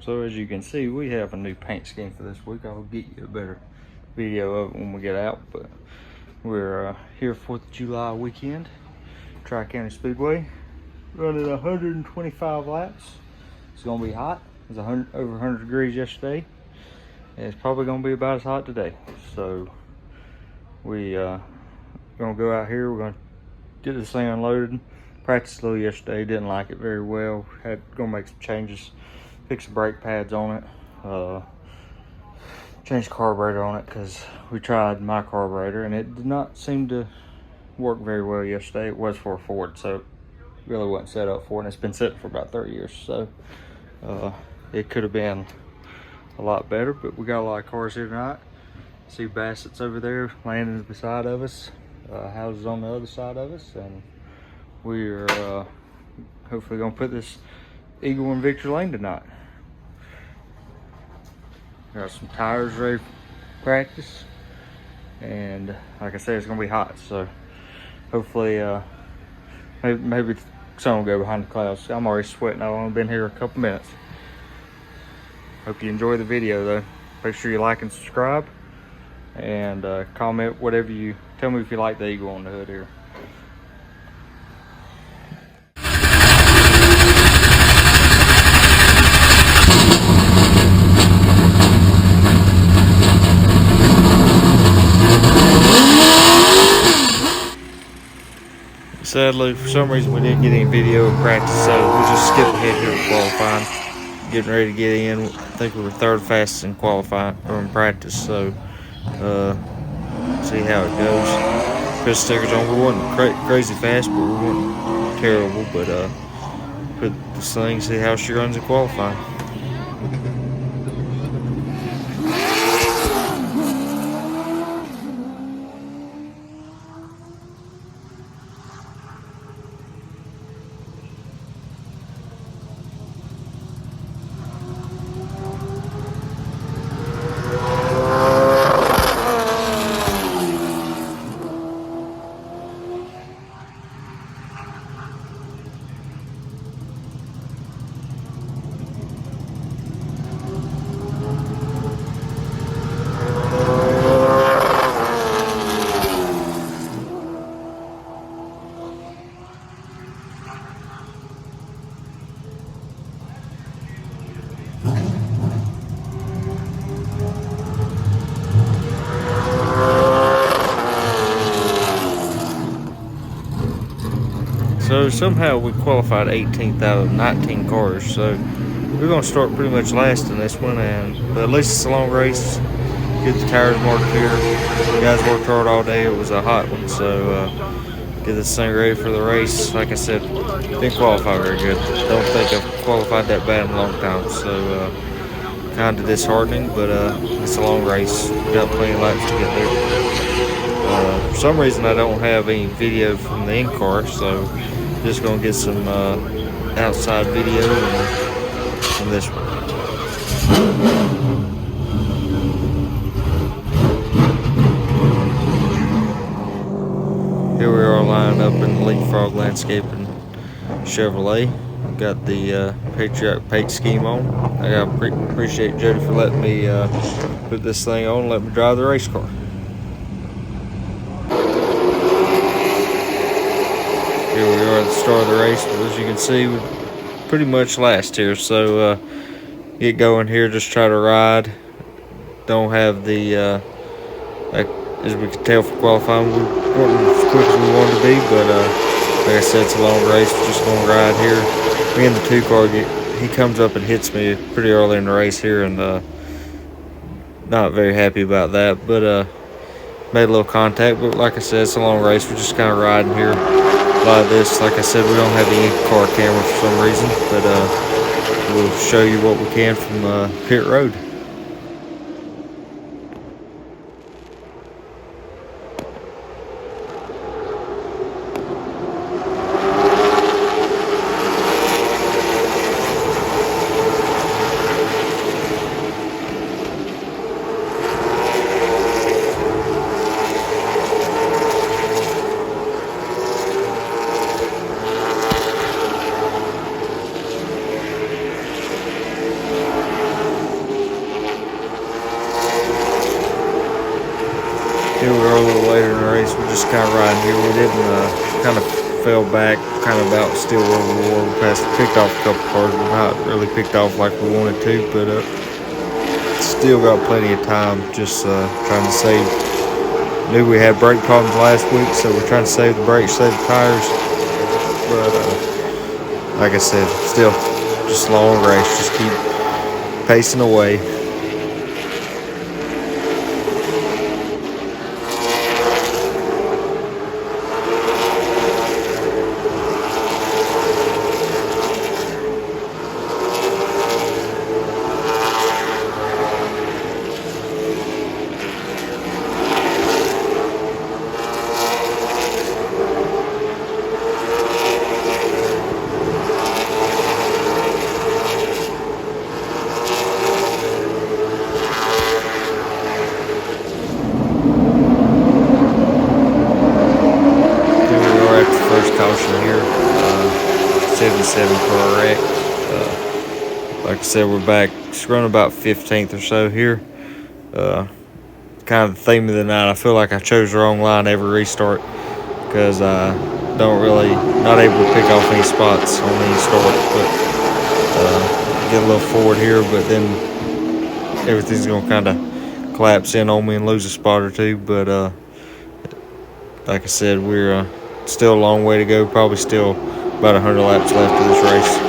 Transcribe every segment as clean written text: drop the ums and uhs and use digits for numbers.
So as you can see, we have a new paint scheme for this week. I'll get you a better video of it when we get out, but we're here 4th of July weekend, Tri County Speedway, running 125 laps. It's gonna be hot. It was over 100 degrees yesterday, and it's probably gonna be about as hot today. So we gonna go out here. We're gonna get this thing unloaded. Practiced a little yesterday, didn't like it very well. Gonna make some changes, fix the brake pads on it, change the carburetor on it, because we tried my carburetor and it did not seem to work very well yesterday. It was for a Ford, so it really wasn't set up for it, and it's been sitting for about 30 years, so it could have been a lot better. But we got a lot of cars here tonight. See Bassett's over there, Landon's beside of us, houses on the other side of us, and we're hopefully gonna put this Eagle in Victory Lane tonight. Got some tires ready for practice, and like I said, it's gonna be hot, so hopefully maybe sun will go behind the clouds. I'm already sweating. I've only been here a couple minutes. Hope you enjoy the video though. Make sure you like and subscribe, and comment whatever you tell me if you like the Eagle on the hood here. Sadly, for some reason, we didn't get any video of practice, so we just skipped ahead here to qualifying. Getting ready to get in. I think we were third fastest in qualifying or in practice, so see how it goes. Put stickers on. We wasn't crazy fast, but we weren't terrible. But put this thing, see how she runs in qualifying. So somehow we qualified 18th out of 19 cars, so we're going to start pretty much last in this one, but at least it's a long race. Get the tires marked here. The guys worked hard all day. It was a hot one, so get this thing ready for the race. Like I said, didn't qualify very good. Don't think I've qualified that bad in a long time, so kind of disheartening, but it's a long race. We got plenty of laps to get there. For some reason I don't have any video from the in-car, so just gonna get some outside video from this one. Here we are lined up in the Leapfrog Landscaping Chevrolet. Got the Patriot paint scheme on. I gotta appreciate Jody for letting me put this thing on and let me drive the race car. Here we are at the start of the race, but as you can see, we're pretty much last here. So get going here, just try to ride. Don't have the, as we can tell from qualifying, we weren't as quick as we wanted to be, but like I said, it's a long race. We're just going to ride here. Me and the 2 car, he comes up and hits me pretty early in the race here, and not very happy about that, but made a little contact. But like I said, it's a long race. We're just kind of riding here. A lot of this, like I said, we don't have the in-car camera for some reason, but we'll show you what we can from pit road. Here we are a little later in the race. We're just kind of riding here. We didn't kind of fell back, kind of about still where we were. We picked off a couple cars. We're not really picked off like we wanted to, but still got plenty of time. Just trying to save. Knew we had brake problems last week, so we're trying to save the brakes, save the tires. But like I said, still just a long race. Just keep pacing away. Caution here, 77 car wreck. Like I said, we're back. It's running about 15th or so here. Kind of the theme of the night. I feel like I chose the wrong line every restart because I not able to pick off any spots on any start. But get a little forward here, but then everything's gonna kind of collapse in on me and lose a spot or two. But like I said, we're still a long way to go. Probably still about 100 laps left of this race.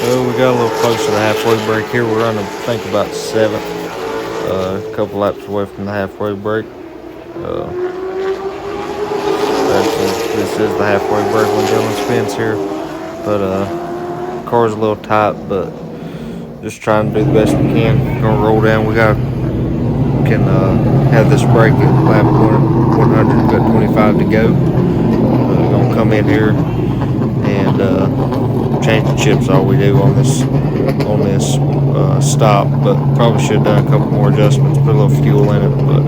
Well, we got a little close to the halfway break here. We're running, I think, about 7th. A couple laps away from the halfway break. This is the halfway break when Dylan spins here. But car's a little tight, but just trying to do the best we can. Gonna roll down. We can have this break at lap 100. Got 25 to go. Gonna come in here and change the chips. All we do on this stop, but probably should have done a couple more adjustments. Put a little fuel in it, but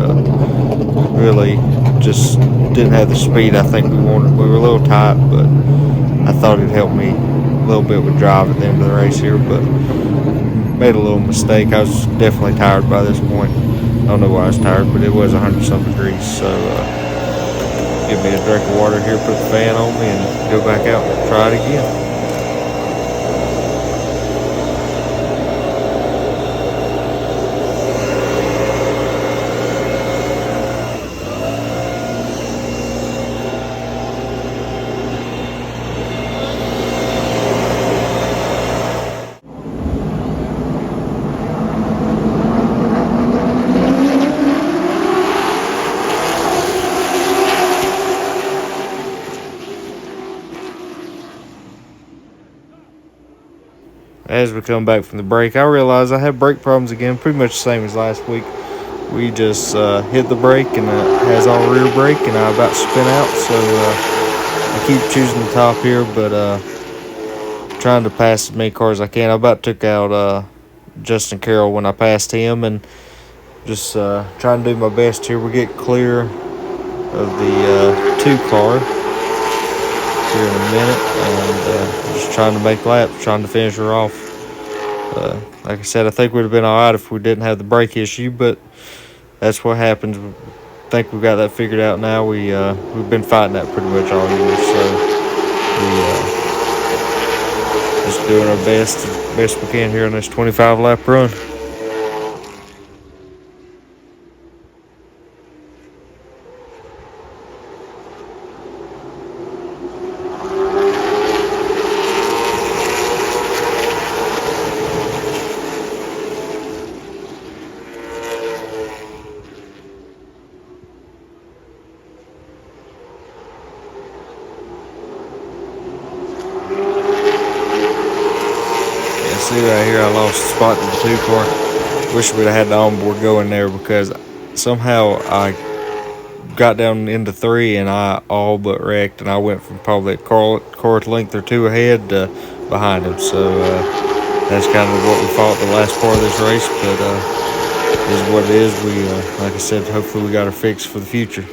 really just didn't have the speed I think we wanted. We were a little tight, but I thought it'd help me a little bit with drive at the end of the race here, but made a little mistake. I was definitely tired by this point. I don't know why I was tired, but it was 100-some degrees, so give me a drink of water here, put the fan on me, and go back out and try it again. As we come back from the break, I realized I had brake problems again, pretty much the same as last week. We just hit the brake and it has our rear brake, and I about spin out, so I keep choosing the top here, but trying to pass as many cars as I can. I about took out Justin Carroll when I passed him, and just trying to do my best here. We get clear of the 2 car here in a minute, and just trying to make laps, trying to finish her off. Like I said, I think we'd have been all right if we didn't have the brake issue, but that's what happens. I think we've got that figured out now. We've been fighting that pretty much all year, so we just doing our best we can here on this 25-lap run. See right here, I lost the spot to the 2 car. Wish we'd have had the onboard go in there, because somehow I got down into 3 and I all but wrecked, and I went from probably a car length or 2 ahead to behind him. So that's kind of what we fought the last part of this race, but is what it is. We like I said, hopefully we got her fixed for the future.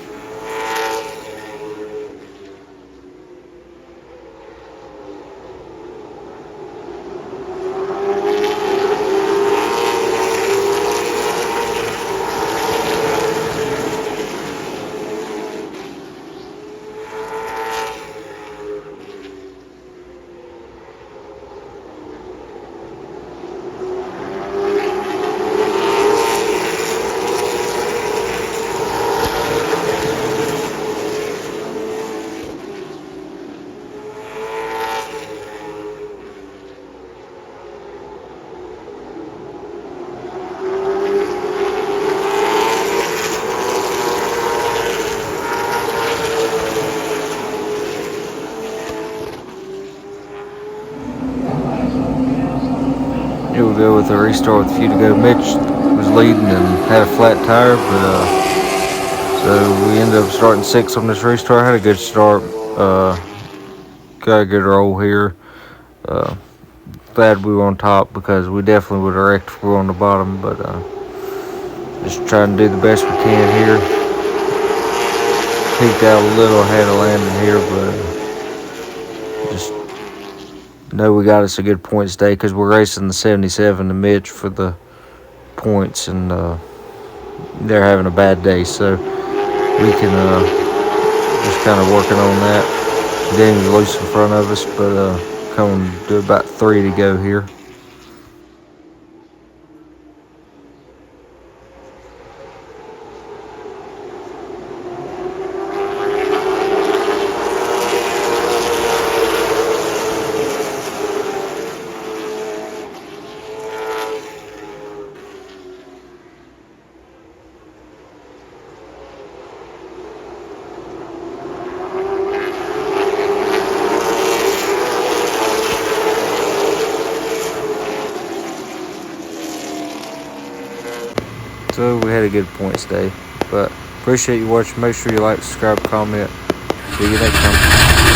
Here we go with a restart with a few to go. Mitch was leading and had a flat tire, but so we ended up starting 6th on this restart. Had a good start. Got a good roll here. Glad we were on top, because we definitely would have wrecked if we were on the bottom, but just trying to do the best we can here. Peeked out a little ahead of landing here, but just know we got us a good points day, because we're racing the 77 to Mitch for the points, and they're having a bad day, so we can just kind of working on that. Daniel's loose in front of us, but coming to about 3 to go here. So we had a good points day. But appreciate you watching. Make sure you like, subscribe, comment. See you next time.